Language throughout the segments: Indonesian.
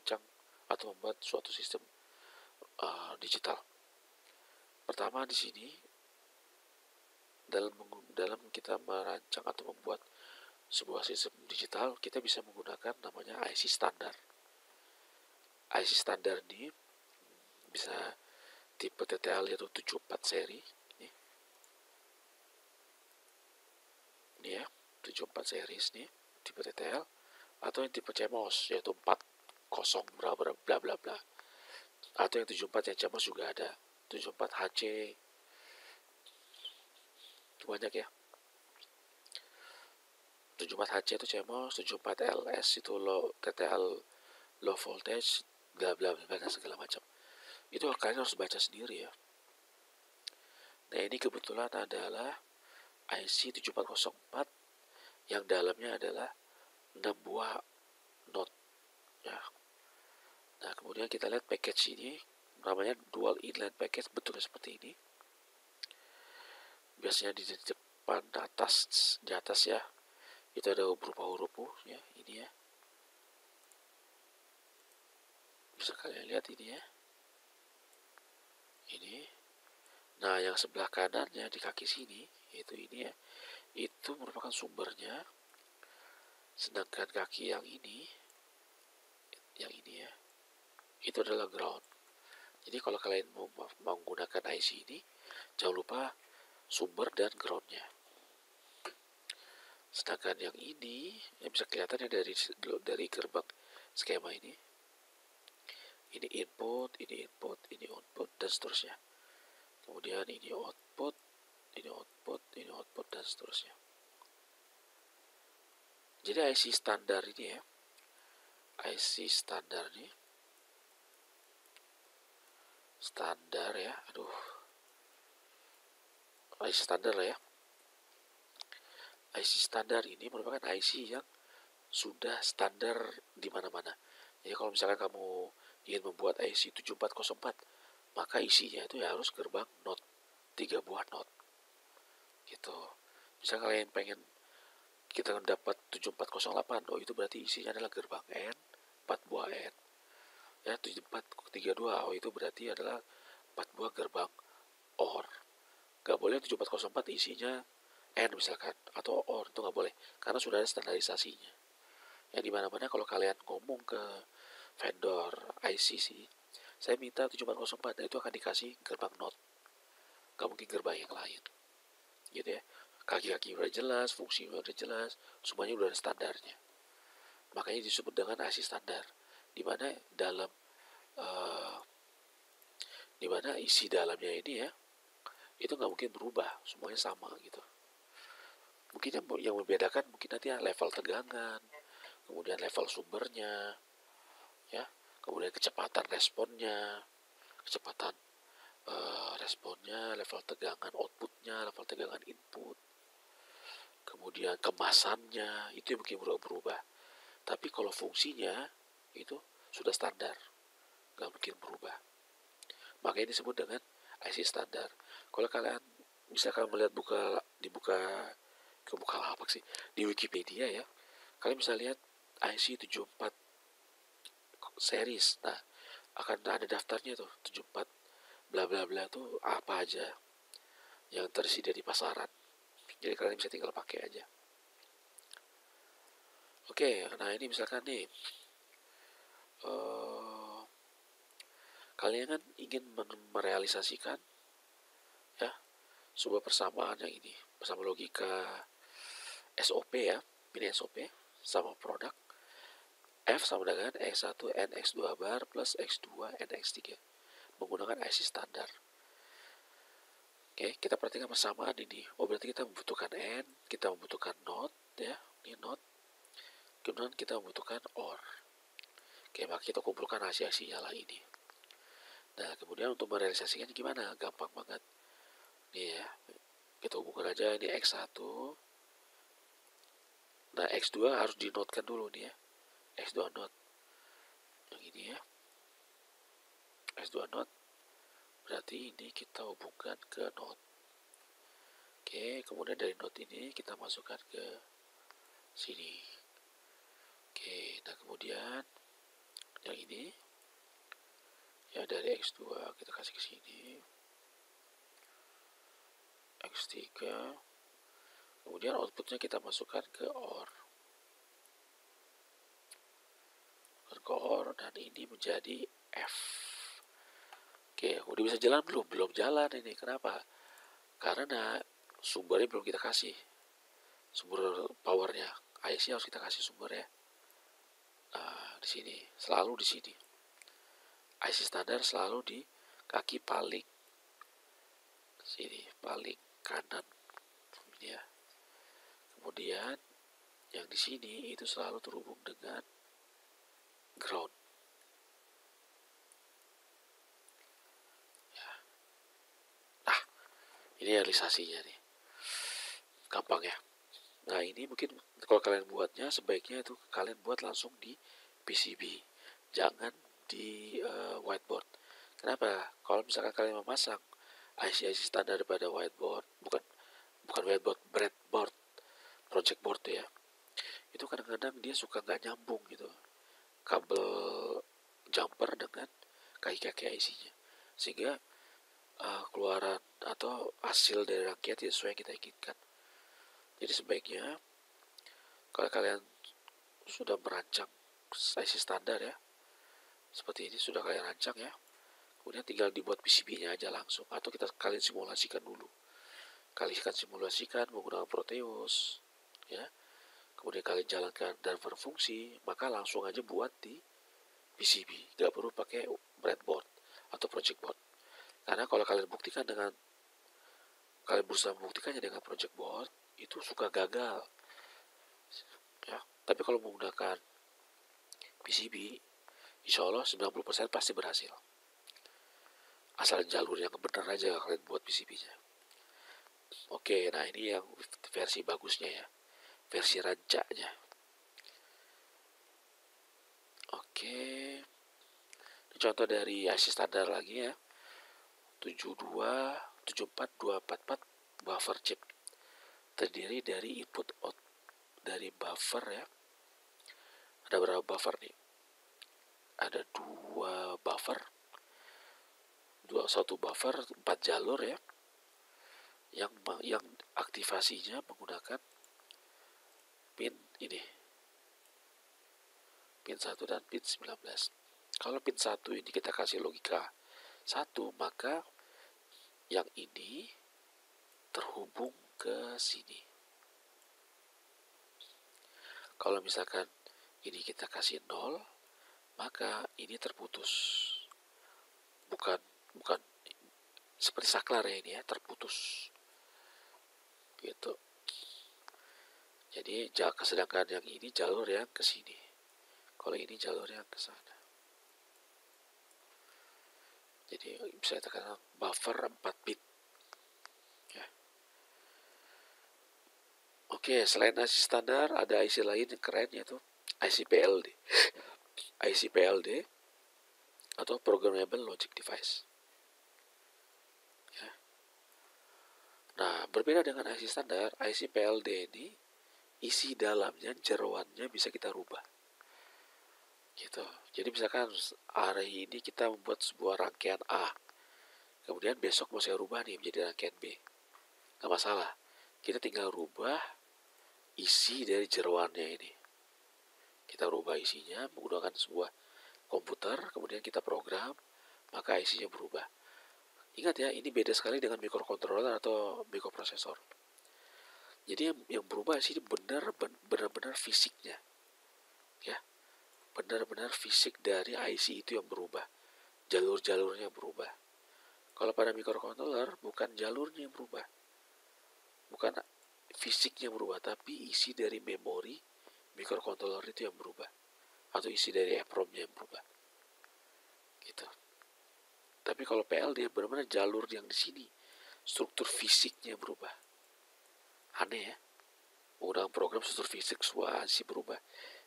merancang atau membuat suatu sistem digital. Pertama di sini dalam kita merancang atau membuat sebuah sistem digital, kita bisa menggunakan namanya IC standar. IC standar ini bisa tipe TTL yaitu 74 seri. Ini ya, 74 series nih, tipe TTL, atau yang tipe CMOS yaitu 40 bla bla bla bla. Atau yang 74 yang CMOS juga ada. 74 HC. Banyak ya. 74 HC itu CMOS, 74 LS itu low TTL low voltage, bla bla bla dan segala macam. Itu kalian harus baca sendiri ya. Nah, ini kebetulan adalah IC 7404 yang dalamnya adalah 6 buah node ya. Nah, kemudian kita lihat package ini namanya dual inline package, bentuknya seperti ini. Biasanya di depan di atas ya, itu ada berupa huruf U ya, ini ya. Bisa kalian lihat ini ya. Ini. Nah, yang sebelah kanannya di kaki sini, yaitu ini ya, itu merupakan sumbernya. Sedangkan kaki yang ini ya, itu adalah ground. Jadi kalau kalian mau menggunakan IC ini, jangan lupa sumber dan groundnya. Sedangkan yang ini, yang bisa kelihatan ya dari gerbang skema ini. Ini input, ini output, dan seterusnya. Kemudian ini output, dan seterusnya. Jadi IC standar ini ya, IC standar ini, standar ya, IC standar ya. IC standar ini merupakan IC yang sudah standar di mana-mana. Jadi kalau misalkan kamu ingin membuat IC 7404, maka isinya itu ya harus gerbang node, 3 buah node. Gitu. Misalkan kalian pengen kita dapat 7408, oh itu berarti isinya adalah gerbang N, 4 buah N. Ya, 7432, oh itu berarti adalah 4 buah gerbang OR. Gak boleh 7404 isinya N misalkan, atau OR, itu gak boleh, karena sudah ada standarisasinya. Ya, dimana-mana kalau kalian ngomong ke vendor IC sih, saya minta 7404, nah itu akan dikasih gerbang NOT, gak mungkin gerbang yang lain. Gitu ya, kaki-kaki udah jelas, fungsi udah jelas, semuanya udah ada standarnya. Makanya disebut dengan IC standar, dimana dimana isi dalamnya ini ya, itu nggak mungkin berubah, semuanya sama gitu. Mungkin yang membedakan mungkin nanti ya level tegangan, kemudian level sumbernya, ya, kemudian kecepatan responnya, level tegangan outputnya, level tegangan input, kemudian kemasannya, itu yang mungkin berubah. Tapi kalau fungsinya itu sudah standar, nggak mungkin berubah. Makanya disebut dengan IC standar. Kalau kalian bisa kalian melihat di Wikipedia ya, kalian bisa lihat IC 74 series. Nah, akan ada daftarnya tuh, 74 bla bla bla tuh apa aja yang tersedia di pasaran. Jadi kalian bisa tinggal pakai aja. Oke, nah ini misalkan nih kalian kan ingin merealisasikan ya sebuah persamaan yang ini bersama logika SOP ya, ini SOP sama produk F sama dengan X1 NX2 bar plus X2 NX3 menggunakan IC standar. Oke, kita perhatikan persamaan ini. Oh, berarti kita membutuhkan N, kita membutuhkan NOT ya, ini NOT. Kemudian kita membutuhkan OR. Oke, maka kita kumpulkan hasil-hasilnya lah ini. Nah, kemudian untuk merealisasikannya gimana? Gampang banget. Nih ya, kita hubungkan aja ini X1. Nah, X2 harus dinotkan dulu nih ya. X2 not. Yang ini ya. X2 not. Berarti ini kita hubungkan ke not. Oke, kemudian dari not ini kita masukkan ke sini. Oke, nah kemudian yang ini ya, dari X2 kita kasih ke sini, X3, kemudian outputnya kita masukkan ke OR, dan ini menjadi F. Oke, udah bisa jalan belum? Belum jalan ini. Kenapa? Karena sumbernya belum kita kasih, sumber powernya. IC harus kita kasih sumber ya. Nah, di sini, selalu di sini. IC standar selalu di kaki paling sini, paling kanan ya. Kemudian yang di sini itu selalu terhubung dengan ground. Ya. Nah, ini realisasinya nih. Gampang ya. Nah, ini mungkin kalau kalian buatnya sebaiknya itu kalian buat langsung di PCB. Jangan di whiteboard. Kenapa? Kalau misalkan kalian memasang IC-IC standar pada whiteboard, bukan whiteboard, breadboard, project board ya, itu kadang-kadang dia suka nggak nyambung gitu, kabel jumper dengan kaki-kaki IC-nya, sehingga keluaran atau hasil dari rangkaian tidak sesuai yang kita inginkan. Jadi sebaiknya kalau kalian sudah merancang IC standar ya, seperti ini sudah kalian rancang ya, kemudian tinggal dibuat PCB-nya aja langsung, atau kalian simulasikan dulu. Kalian simulasikan menggunakan Proteus ya, kemudian kalian jalankan dan berfungsi, maka langsung aja buat di PCB, nggak perlu pakai breadboard atau project board. Karena kalau kalian berusaha membuktikannya dengan project board, itu suka gagal ya. Tapi kalau menggunakan PCB, insya Allah 90% pasti berhasil. Asal jalur yang benar aja kalian buat PCB-nya. Oke, nah ini yang versi bagusnya ya, versi rancanya. Oke, ini contoh dari IC standar lagi ya, 74244 buffer chip, terdiri dari input out dari buffer ya. Ada berapa buffer nih? Ada satu buffer 4 jalur ya, yang aktivasinya menggunakan pin ini, pin 1 dan pin 19. Kalau pin 1 ini kita kasih logika 1, maka yang ini terhubung ke sini. Kalau misalkan ini kita kasih 0, maka ini terputus. Bukan seperti saklar ya, ini ya, terputus. Gitu. Jadi sedangkan yang ini jalur yang ke sini. Kalau ini jalur yang ke sana. Jadi bisa dikatakan buffer 4 bit. Ya. Oke, selain IC standar ada IC lain yang keren, yaitu IC PLD. IC PLD atau Programmable Logic Device. Ya. Nah, berbeda dengan IC standar, IC PLD ini isi dalamnya, jeroannya bisa kita rubah. Gitu. Jadi misalkan hari ini kita membuat sebuah rangkaian A, kemudian besok mau saya rubah nih menjadi rangkaian B, nggak masalah. Kita tinggal rubah isi dari jeroannya ini. Kita rubah isinya menggunakan sebuah komputer, kemudian kita program, maka isinya berubah. Ingat ya, ini beda sekali dengan microcontroller atau microprosesor. Jadi yang berubah sih benar-benar fisiknya, ya, benar-benar fisik dari IC itu yang berubah, jalur-jalurnya berubah. Kalau pada microcontroller bukan jalurnya yang berubah, bukan fisiknya berubah, tapi isi dari memori microcontroller itu yang berubah, atau isi dari EPROM-nya yang berubah. Gitu. Tapi kalau PLD benar-benar jalur yang di sini, struktur fisiknya berubah. Aneh ya, menggunakan program struktur fisik sih berubah.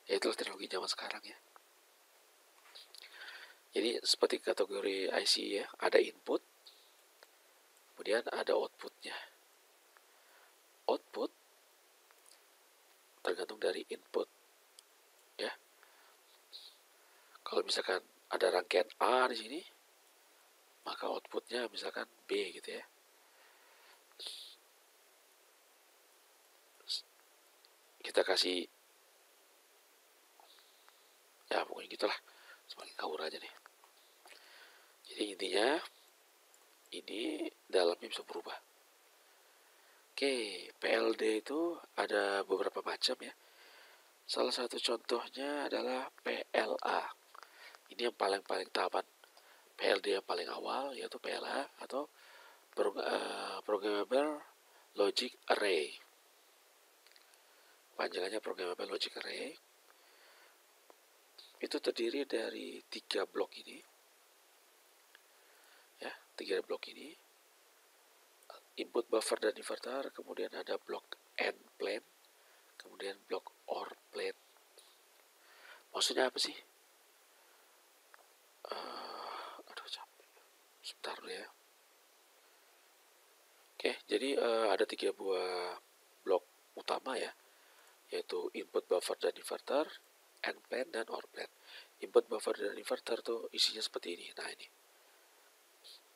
Ya itulah teknologi zaman sekarang ya. Jadi seperti kategori IC ya, ada input, kemudian ada outputnya. Output tergantung dari input ya. Kalau misalkan ada rangkaian A di sini, maka outputnya misalkan B gitu ya. Kita kasih, ya pokoknya gitulah, semakin ngawur aja nih. Jadi intinya ini dalamnya bisa berubah. Oke, PLD itu ada beberapa macam ya. Salah satu contohnya adalah PLA. Ini yang paling tahapan. PLD yang paling awal yaitu PLA atau Programmable Logic Array. Panjangannya Programmable Logic Array. Itu terdiri dari 3 blok ini. Ya, 3 blok ini. Input buffer dan inverter, kemudian ada blok AND plane, kemudian blok OR plane. Maksudnya apa sih? Aduh capek. Sebentar dulu ya. Oke, jadi ada 3 buah blok utama ya, yaitu input buffer dan inverter, AND plane dan OR plane. Input buffer dan inverter tuh isinya seperti ini. Nah ini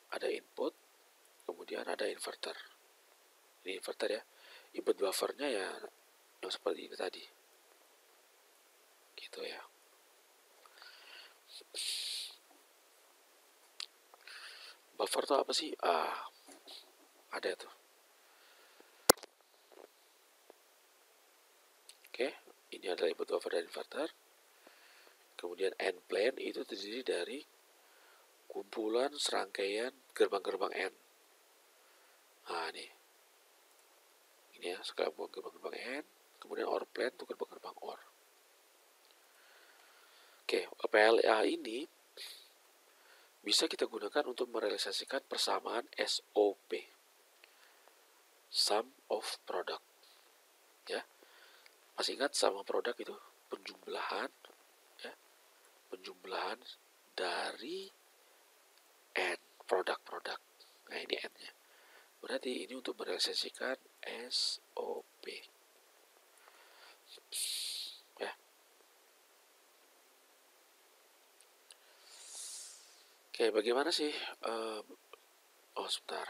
ada input, kemudian ada inverter. Ini inverter ya. Input buffernya ya yang seperti ini tadi. Gitu ya. Buffer tuh apa sih? Ada tuh. Oke, ini adalah input buffer dan inverter. Kemudian AND plane itu terdiri dari kumpulan serangkaian gerbang-gerbang AND. Nah, ini ya, gerbang-gerbang AND. Kemudian OR plane itu gerbang-gerbang OR. Oke, PLA ini bisa kita gunakan untuk merealisasikan persamaan SOP, sum of product. Ya, masih ingat sama produk itu penjumlahan, ya, penjumlahan dari N produk-produk. Nah ini N-nya. Berarti ini untuk merealisasikan SOP. Ya. Oke, bagaimana sih? Sebentar.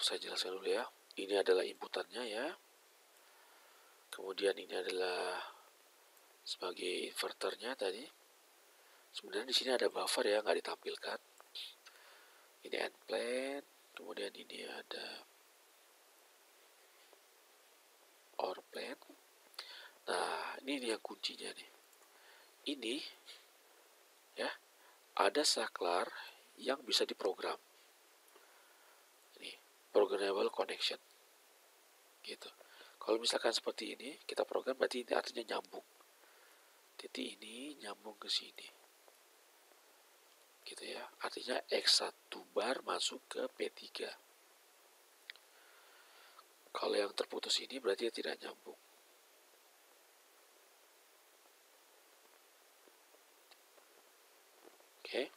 Saya jelaskan dulu ya. Ini adalah inputannya ya. Kemudian ini adalah sebagai inverternya tadi. Sebenarnya di sini ada buffer ya, nggak ditampilkan. Ini AND plane, kemudian ini ada OR plane. Nah, ini yang kuncinya nih. Ini ya, ada saklar yang bisa diprogram. Ini programmable connection. Gitu. Kalau misalkan seperti ini, kita program berarti ini artinya nyambung. Titik ini nyambung ke sini. Gitu ya. Artinya X1 bar masuk ke P3. Kalau yang terputus ini berarti tidak nyambung. Oke.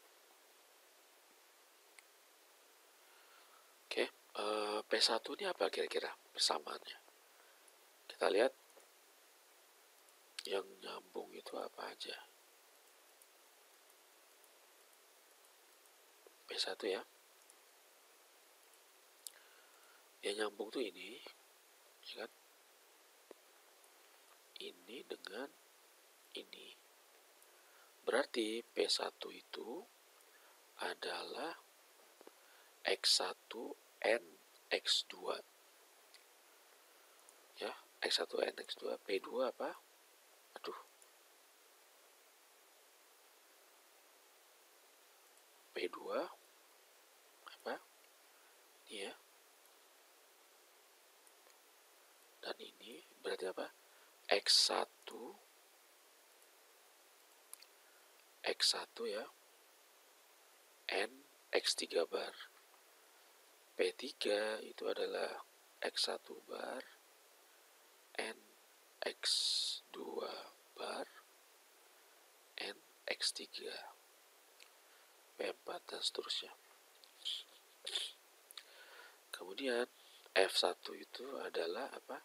Oke. P1 ini apa kira-kira persamaannya? Kita lihat yang nyambung itu apa aja. P1 ya. Yang nyambung tuh ini, ya kan? Ini dengan ini. Berarti P1 itu adalah X1N X2. Ya, X1N X2. P2 apa? Aduh. P2 apa? Ini ya. Dan ini berarti apa? X1 ya. N X3 bar. P3 itu adalah X1 bar, N X2 bar, N X3, P4 dan seterusnya. Kemudian F1 itu adalah apa?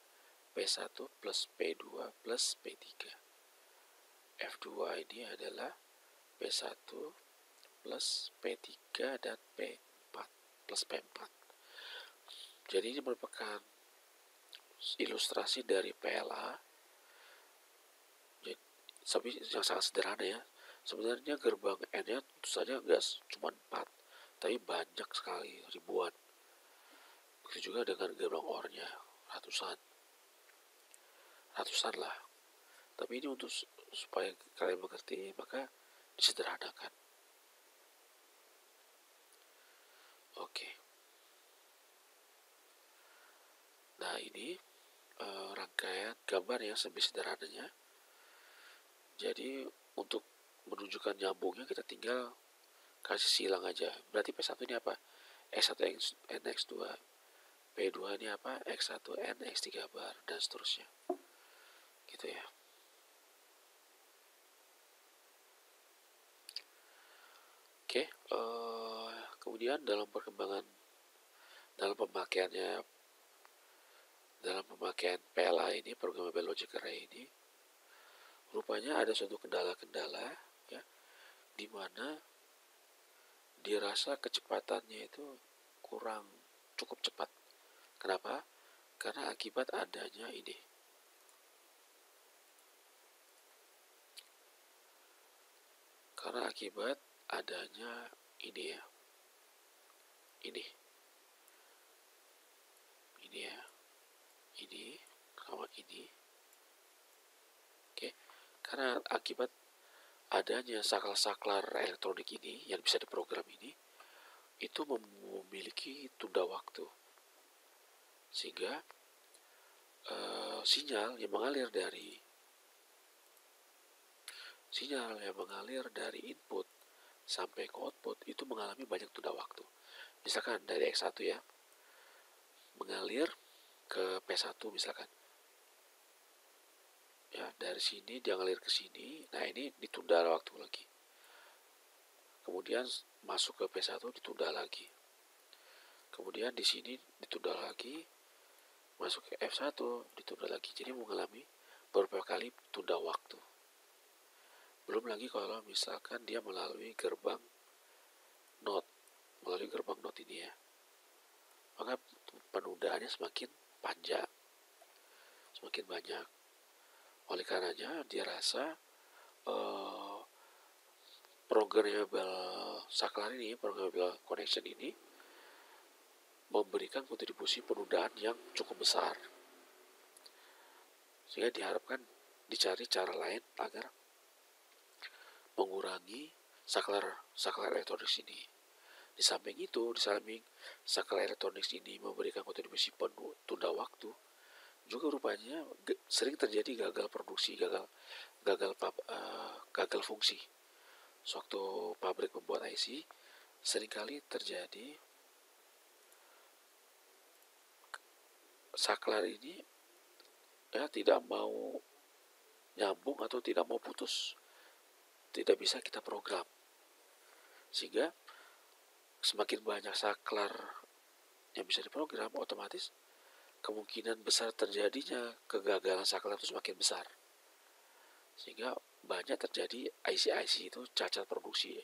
P1 plus P2 plus P3. F2 ini adalah P1 plus P3 dan P4 plus P4. Jadi ini merupakan ilustrasi dari PLA. Tapi yang sangat sederhana ya. Sebenarnya gerbang N-nya tentu saja nggak cuma 4, tapi banyak sekali, ribuan. Begitu juga dengan gerbang OR-nya, ratusan lah. Tapi ini untuk supaya kalian mengerti, maka disederhanakan. Oke. Nah ini rangkaian gambar yang lebih sederhananya. Jadi untuk menunjukkan nyambungnya kita tinggal kasih silang aja. Berarti P1 ini apa? X1 N X2. P2 ini apa? X1 N X3 bar dan seterusnya. Gitu ya. Oke, kemudian dalam pemakaian PLA ini, Programmable Logic Array ini, rupanya ada suatu kendala-kendala ya, di mana dirasa kecepatannya itu kurang cukup cepat. Kenapa? Karena akibat adanya ini. Karena akibat adanya ini ya. Ini ya. Ini sama ini. Oke. Karena akibat adanya saklar-saklar elektronik ini yang bisa diprogram ini, itu memiliki tunda waktu. Sehingga sinyal yang mengalir dari input sampai ke output itu mengalami banyak tunda waktu. Misalkan dari X1 ya, mengalir ke P1 misalkan. Ya, dari sini dia ngalir ke sini. Nah, ini ditunda waktu lagi. Kemudian masuk ke P1 ditunda lagi. Kemudian di sini ditunda lagi, masuk ke F1 ditunda lagi. Jadi mengalami beberapa kali tunda waktu. Belum lagi kalau misalkan dia melalui gerbang NOT ini ya, maka penundaannya semakin panjang, semakin banyak. Oleh karenanya dia rasa programmable connection ini memberikan kontribusi penundaan yang cukup besar, sehingga diharapkan dicari cara lain agar mengurangi saklar elektronik ini. Di samping saklar elektronik ini memberikan kontribusi tunda waktu, juga rupanya sering terjadi gagal produksi, gagal fungsi. Sewaktu pabrik membuat IC, seringkali terjadi saklar ini ya tidak mau nyambung atau tidak mau putus, tidak bisa kita program, sehingga semakin banyak saklar yang bisa diprogram, otomatis kemungkinan besar terjadinya kegagalan saklar itu semakin besar, sehingga banyak terjadi IC itu cacat produksi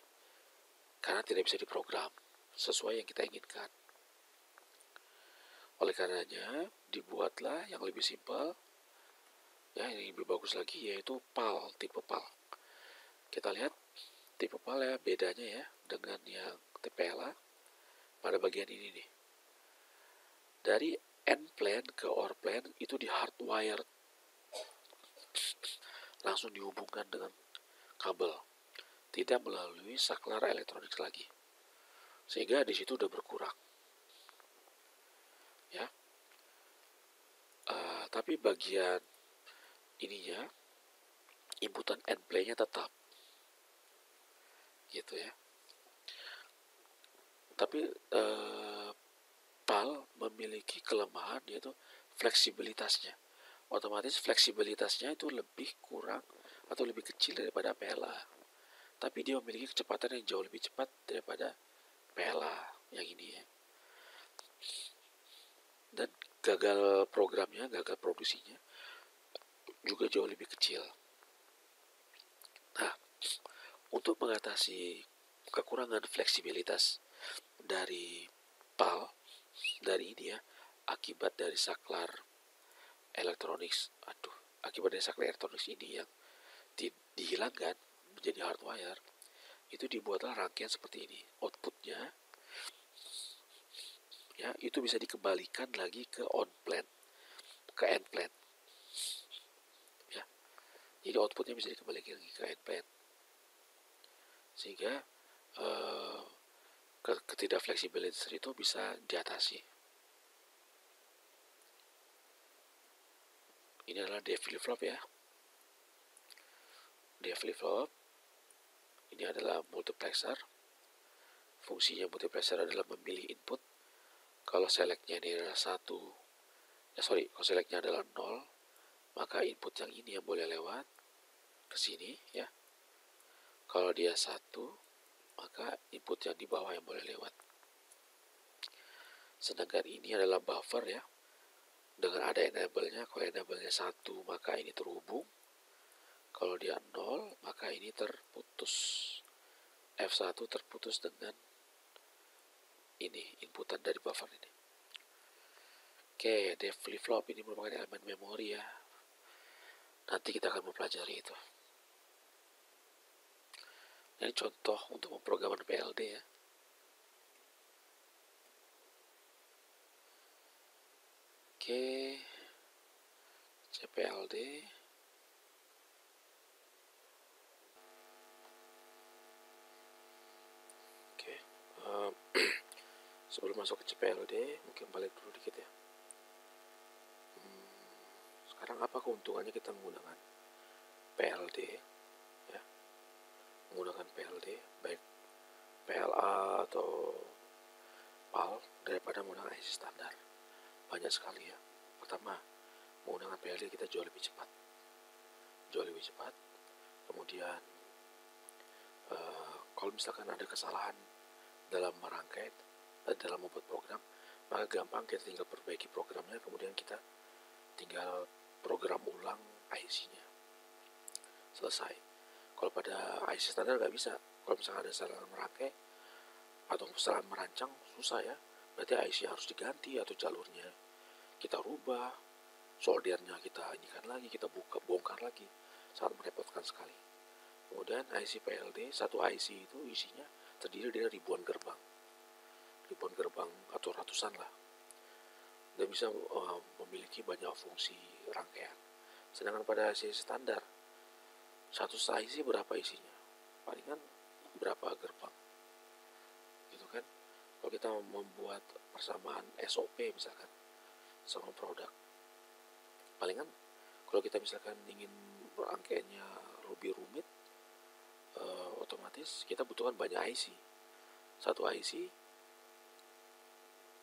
karena tidak bisa diprogram sesuai yang kita inginkan. Oleh karenanya dibuatlah yang lebih simpel ya, yang lebih bagus lagi, yaitu PAL, tipe PAL. Kita lihat tipe PAL ya, bedanya ya dengan yang TPLA pada bagian ini nih. Dari N plane ke OR plane itu di hardwire, langsung dihubungkan dengan kabel, tidak melalui saklar elektronik lagi, sehingga di situ udah berkurang ya. Tapi bagian ininya, inputan N plane-nya tetap gitu ya. Tapi PAL memiliki kelemahan, yaitu fleksibilitasnya. Otomatis fleksibilitasnya itu lebih kurang atau lebih kecil daripada PLA. Tapi dia memiliki kecepatan yang jauh lebih cepat daripada PLA yang ini ya. Dan gagal produksinya juga jauh lebih kecil. Untuk mengatasi kekurangan fleksibilitas dari PAL, dari ini ya, akibat dari saklar elektronik ini yang dihilangkan menjadi hardwire, itu dibuatlah rangkaian seperti ini. Outputnya ya itu bisa dikembalikan lagi ke on plan, ke end plan ya. Jadi outputnya bisa dikembalikan lagi ke end plan, sehingga ketidakfleksibilitas itu bisa diatasi. Ini adalah D flip-flop ya. D flip-flop ini adalah multiplexer. Fungsinya multiplexer adalah memilih input. Kalau selectnya ini adalah kalau selectnya adalah 0, maka input yang ini yang boleh lewat ke sini ya. Kalau dia 1, maka input yang di bawah yang boleh lewat. Sedangkan ini adalah buffer ya. Dengan ada enable-nya, kalau enable-nya 1, maka ini terhubung. Kalau dia 0, maka ini terputus. F1 terputus dengan ini, inputan dari buffer ini. Oke, D flip-flop ini merupakan elemen memori ya. Nanti kita akan mempelajari itu. Ini contoh untuk pemrograman PLD ya. Oke, CPLD. Oke, sebelum masuk ke CPLD, mungkin balik dulu dikit ya. Sekarang apa keuntungannya kita menggunakan PLD ya? Menggunakan PLD, baik PLA atau PAL daripada menggunakan IC standar. Banyak sekali ya. Pertama, menggunakan PLD kita jauh lebih cepat. Kemudian kalau misalkan ada kesalahan dalam merangkai, dalam membuat program, maka gampang kita tinggal perbaiki programnya, kemudian kita tinggal program ulang IC-nya. Selesai. Kalau pada IC standar nggak bisa. Kalau misalkan ada salah merangkai atau kesalahan merancang, susah ya. Berarti IC harus diganti atau jalurnya kita rubah, soldernya kita inikan lagi, kita bongkar lagi. Sangat merepotkan sekali. Kemudian IC PLD, satu IC itu isinya terdiri dari ribuan gerbang atau ratusan lah. Dan bisa memiliki banyak fungsi rangkaian. Sedangkan pada IC standar, satu IC berapa isinya? Palingan berapa gerbang, gitu kan? Kalau kita membuat persamaan SOP misalkan sama produk, palingan kalau kita misalkan ingin rangkaiannya lebih rumit, otomatis kita butuhkan banyak IC. Satu IC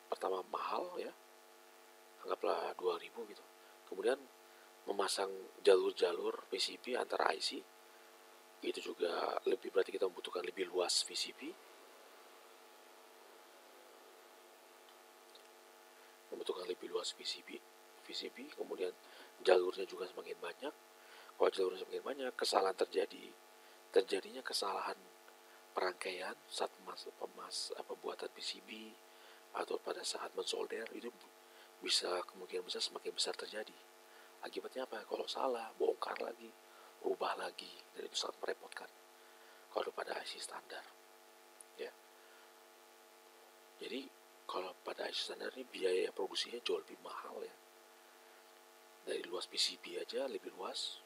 pertama mahal ya, anggaplah 2000 gitu. Kemudian memasang jalur-jalur PCB antara IC itu juga berarti kita membutuhkan lebih luas PCB, kemudian jalurnya juga semakin banyak. Kalau jalurnya semakin banyak, terjadinya kesalahan perangkaian saat pembuatan PCB atau pada saat mensolder, itu kemungkinan besar semakin besar terjadi. Akibatnya apa? Kalau salah, bongkar lagi, rubah lagi, dan itu sangat merepotkan kalau pada IC standar ya. Jadi kalau pada IC standar ini biaya produksinya jauh lebih mahal ya. Dari luas PCB aja lebih luas,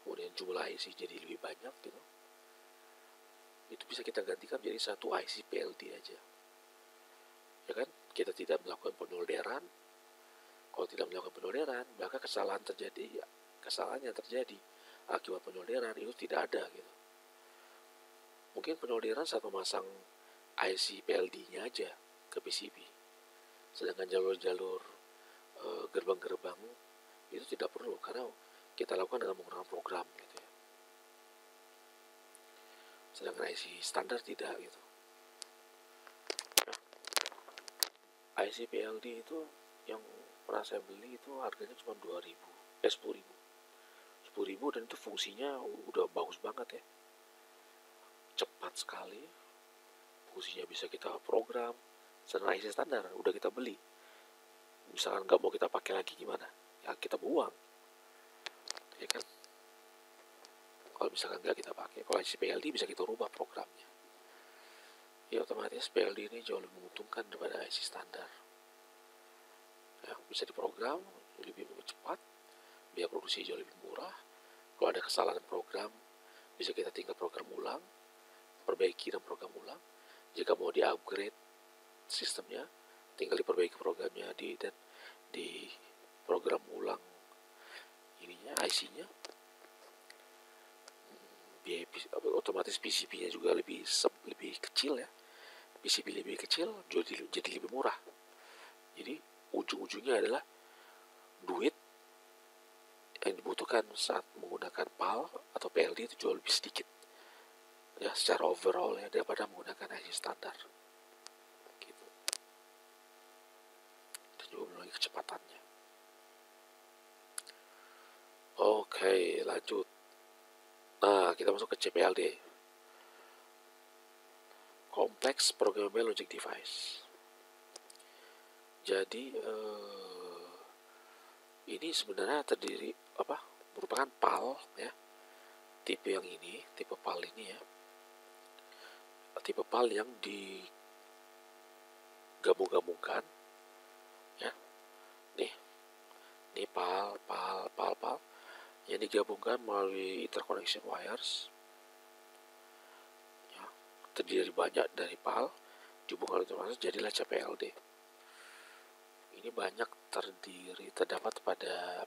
kemudian jumlah IC jadi lebih banyak gitu. Itu bisa kita gantikan menjadi satu IC PLD aja, ya kan? Kita tidak melakukan penolderan. Kalau tidak melakukan penolderan, maka kesalahan yang terjadi akibat penolderan itu tidak ada gitu. Mungkin penolderan saat memasang IC PLD-nya aja ke PCB, sedangkan jalur-jalur gerbang-gerbang itu tidak perlu karena kita lakukan dengan menggunakan program gitu ya. Sedangkan IC standar tidak gitu. Nah, IC PLD itu yang pernah saya beli itu harganya cuma 10.000 dan itu fungsinya udah bagus banget ya. cepat sekali, fungsinya bisa kita program, sedangkan IC standar udah kita beli, misalkan nggak mau kita pakai lagi gimana, ya kita buang, ya kan. Kalau misalkan nggak kita pakai, kalau IC PLD bisa kita rubah programnya, ya otomatis PLD ini jauh lebih menguntungkan daripada IC standar. Ya, bisa diprogram lebih cepat, biaya produksi jauh lebih murah. Kalau ada kesalahan program, bisa kita tinggal program ulang, perbaiki dan program ulang. Jika mau di-upgrade sistemnya, tinggal diperbaiki programnya dan di program ulang ininya, IC-nya. Otomatis PCB-nya juga lebih kecil ya. PCB lebih kecil, jadi lebih murah. Jadi ujung-ujungnya adalah duit yang dibutuhkan saat menggunakan PAL atau PLD itu jauh lebih sedikit ya secara overall ya daripada menggunakan IC standar gitu. Dan juga belum lagi kecepatannya. Oke, lanjut. Nah, kita masuk ke CPLD, Complex Programmable Logic Device. Jadi ini sebenarnya merupakan PAL ya, tipe yang ini, tipe PAL ini ya, tipe PAL yang digabung-gabungkan ya. Ini PAL yang digabungkan melalui interconnection wires ya, terdiri banyak dari PAL dihubungkan oleh jadilah CPLD. Ini banyak terdapat pada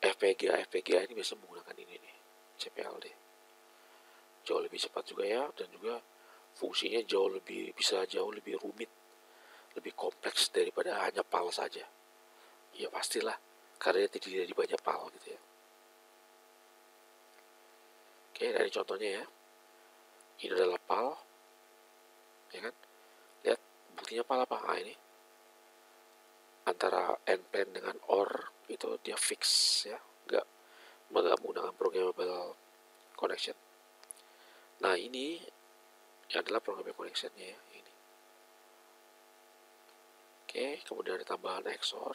FPGA ini biasa menggunakan ini nih, CPLD. Jauh lebih cepat juga ya, dan juga fungsinya bisa jauh lebih rumit, lebih kompleks daripada hanya PAL saja. Ya pastilah, karena dia terdiri dari banyak PAL gitu ya. Oke, dari contohnya ya. Ini adalah PAL, ya kan? Lihat buktinya PAL apa? Nah, ini antara N-plan dengan OR itu dia fix ya, nggak menggunakan programmable connection. Nah ini adalah programmable connectionnya ya, ini. Oke, kemudian ada tambahan XOR.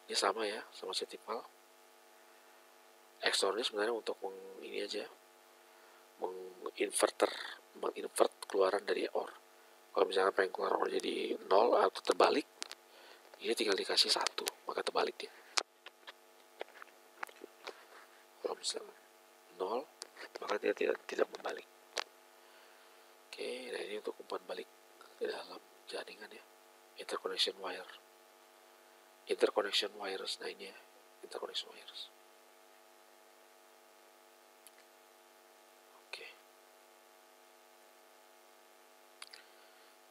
Ini sama ya, sama seperti PAL. XOR ini sebenarnya untuk menginvert keluaran dari OR. Kalau misalnya pengen keluar OR jadi 0 atau terbalik, ini tinggal dikasih 1, maka terbalik dia. Kalau misalnya 0, maka dia tidak membalik. Oke, nah ini untuk umpan balik ke dalam jaringan ya, interconnection wires. Nah ini ya, interconnection wires. Oke,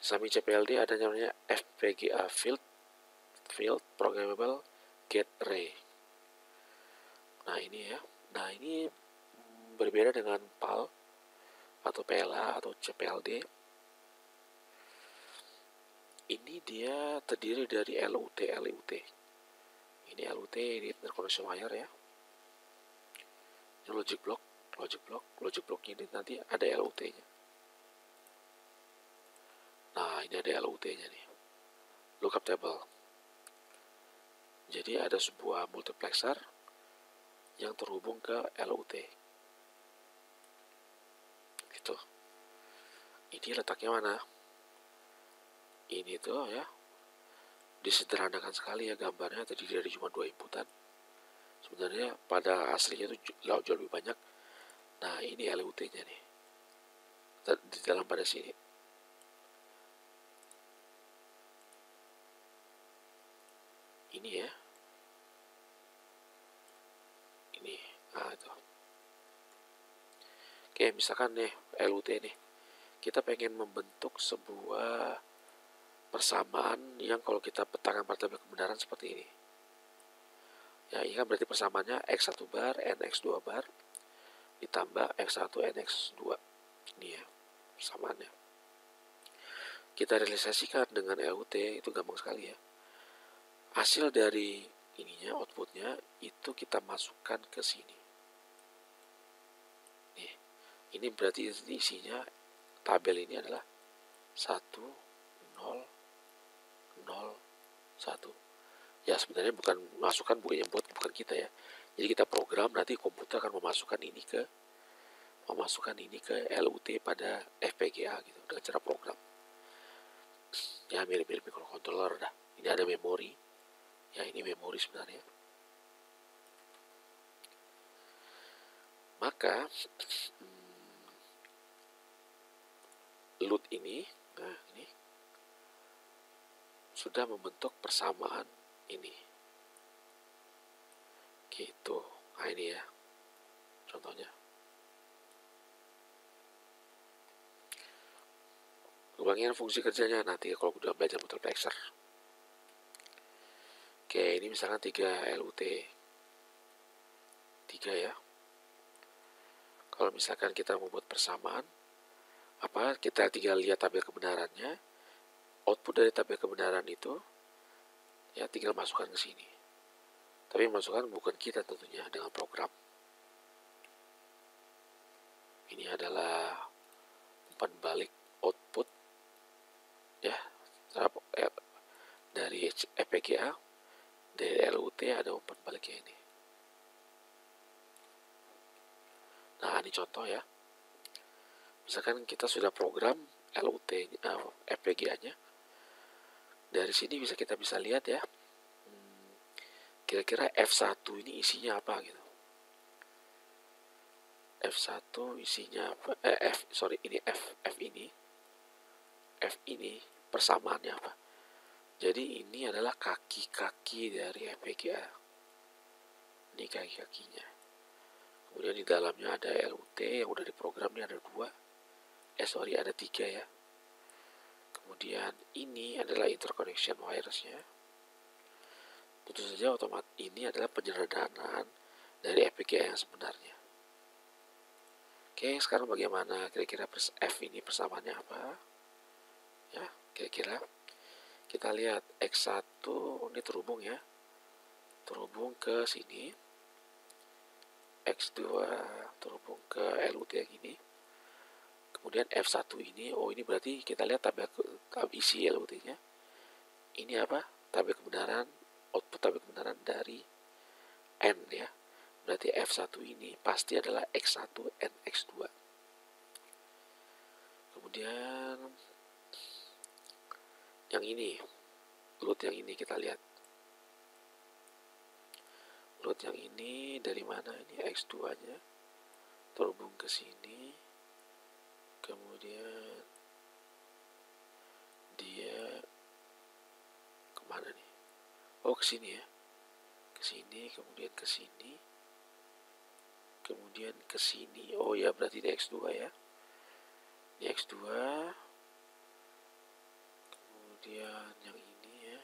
samping CPLD ada namanya FPGA Field Programmable Gate Array. Nah ini ya, berbeda dengan PAL atau PLA atau CPLD. Ini dia terdiri dari LUT. Ini LUT, ini interconnection wire ya. Ini logic block ini nanti ada LUT-nya. Nah ini ada LUT-nya nih, lookup table. Jadi ada sebuah multiplexer yang terhubung ke LUT. Gitu. Ini letaknya mana? Ini tuh ya, disederhanakan sekali ya gambarnya, terdiri dari cuma 2 inputan. Sebenarnya pada aslinya itu jauh lebih banyak. Nah ini LUT-nya nih, di dalam pada sini. Ini ya, ini, nah itu. Oke, misalkan nih LUT nih, kita pengen membentuk sebuah persamaan yang kalau kita petakan pada tabel kebenaran seperti ini. Ya, ini kan berarti persamaannya X1 bar, NX2 bar, ditambah X1, NX2. Ini ya, persamaannya. Kita realisasikan dengan LUT, itu gampang sekali ya. Hasil dari ininya, outputnya itu kita masukkan ke sini. Nih, ini berarti isinya tabel ini adalah 1, 0, 0, 1. Ya sebenarnya bukan masukkan, bukan kita ya. Jadi kita program, nanti komputer akan memasukkan ini ke LUT pada FPGA gitu dengan cara program. Ya mirip-mirip microcontroller dah. Ini ada memori. Ya ini memori sebenarnya. Maka LUT ini, nah ini sudah membentuk persamaan ini. Gitu. Nah ini ya contohnya. Kembangin fungsi kerjanya nanti kalau udah belajar multiplexer. Oke, ini misalkan 3 LUT. 3 ya. Kalau misalkan kita membuat persamaan, kita tinggal lihat tabel kebenarannya. Output dari tabel kebenaran itu ya tinggal masukkan ke sini. Tapi masukkan bukan kita tentunya, dengan program. Ini adalah umpan balik output ya dari FPGA. Dari LUT ada umpan baliknya ini. Nah ini contoh ya. Misalkan kita sudah program LUT FPGA-nya. Dari sini kita bisa lihat ya. Kira-kira F1 ini isinya apa gitu. F1 isinya apa? F ini persamaannya apa? Jadi ini adalah kaki-kaki dari FPGA. Ini kaki-kakinya. Kemudian di dalamnya ada LUT yang udah diprogram, ini ada 2. Ada 3 ya. Kemudian ini adalah interconnection wiresnya. Tentu saja otomatis ini adalah penyederhanaan dari FPGA yang sebenarnya. Oke, sekarang bagaimana kira-kira F ini persamaannya apa? Ya, kira-kira kita lihat X1 ini terhubung ya. Terhubung ke sini. X2 terhubung ke LUT yang ini. Kemudian F1 ini, ini berarti kita lihat tabel isi LUT-nya. Ini apa? Tabel kebenaran, output tabel kebenaran dari N ya. Berarti F1 ini pasti adalah X1 and X2. Kemudian yang ini, LUT yang ini kita lihat. LUT yang ini dari mana? Ini X2-nya terhubung ke sini. Kemudian dia kemana nih? Ke sini ya. Ke sini, kemudian ke sini. Kemudian ke sini. Ya berarti ini X2 ya. Ini X2. Kemudian yang ini ya.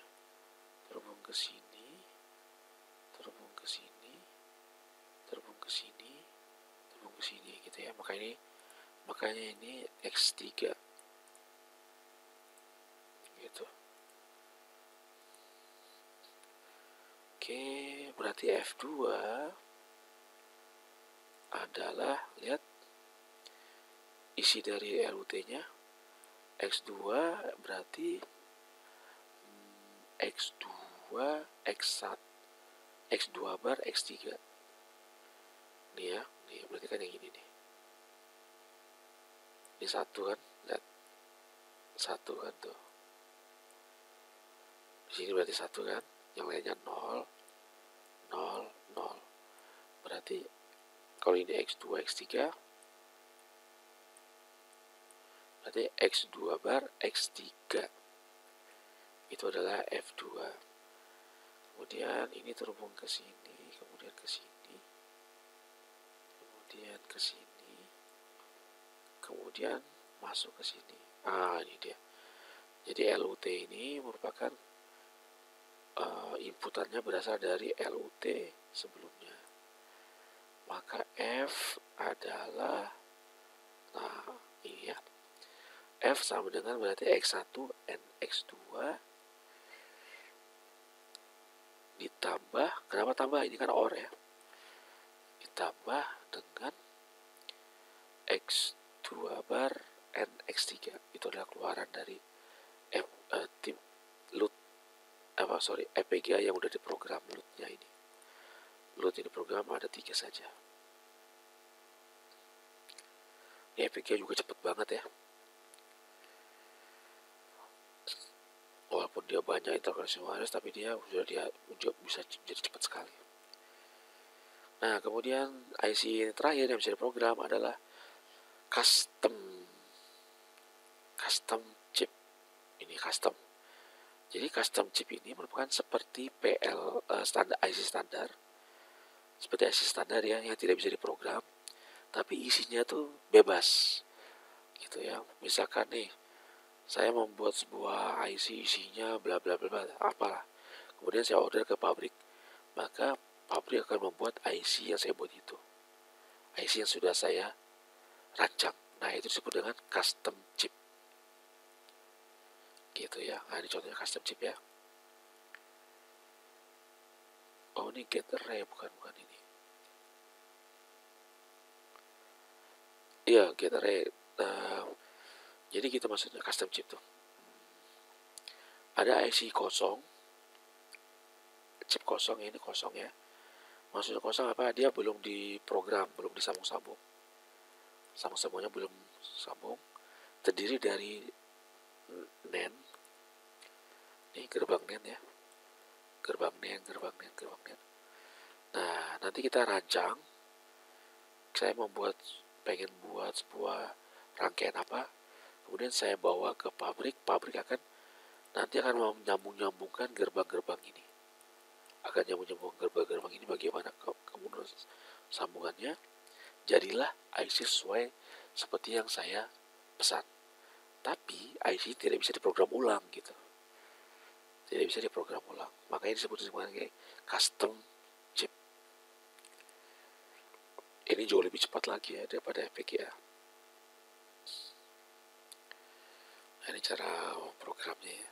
Terhubung ke sini. Terhubung ke sini. Terhubung ke sini. Terhubung ke sini gitu ya. Makanya ini X3 gitu. Oke, berarti F2 adalah, lihat isi dari LUT-nya. X2 berarti X2 X1 X2 bar X3 nih ya. Nih berarti kan yang ini nih. Ini 1 kan, lihat 1 kan tuh. Di sini berarti 1 kan, yang lainnya 0 0 0. Berarti kalau ini X2 X3 berarti X2 bar X3 itu adalah F2. Kemudian ini terhubung ke sini, kemudian ke sini, kemudian ke sini, kemudian masuk ke sini. Ini dia. Jadi LUT ini merupakan inputannya berasal dari LUT sebelumnya. Maka F adalah, ini ya. F sama dengan berarti X1 and X2 ditambah, kenapa tambah, ini kan OR ya, ditambah dengan X2 bar N X3, itu adalah keluaran dari tim load FPGA yang udah diprogram. Load ini program ada 3 saja. Ini FPGA juga cepet banget ya, walaupun dia banyak interkoneksi wireless, tapi dia bisa jadi cepat sekali. Nah, kemudian IC terakhir yang bisa diprogram adalah custom chip. Ini custom. Jadi custom chip ini merupakan seperti standar IC standar. Seperti IC standar ya, yang tidak bisa diprogram, tapi isinya tuh bebas. Gitu ya. Misalkan nih, saya membuat sebuah IC, isinya bla bla bla, apalah. Kemudian saya order ke pabrik. Maka pabrik akan membuat IC yang saya buat itu. IC yang sudah saya rancang. Nah, itu disebut dengan custom chip. Gitu ya. Nah, ini contohnya custom chip ya. Oh, ini gate array, bukan ini. Iya, gate array. Jadi gitu maksudnya custom chip tuh. Ada IC kosong, chip kosong, ini kosong ya. Maksudnya kosong apa? Dia belum diprogram, belum disambung-sambung. Sambung-sambungnya belum sambung. Terdiri dari NAND. Ini gerbang NAND ya. Gerbang NAND. Nah, nanti kita rancang. Saya pengen buat sebuah rangkaian apa. Kemudian saya bawa ke pabrik. Pabrik nanti akan menyambung-nyambungkan gerbang-gerbang ini. Akan nyambung gerbang-gerbang ini bagaimana kemudian sambungannya. Jadilah IC sesuai seperti yang saya pesan. Tapi IC tidak bisa diprogram ulang gitu. Tidak bisa diprogram ulang. Makanya disebut sebagai custom chip. Ini jauh lebih cepat lagi ya daripada FPGA. Nah, ini cara programnya ya.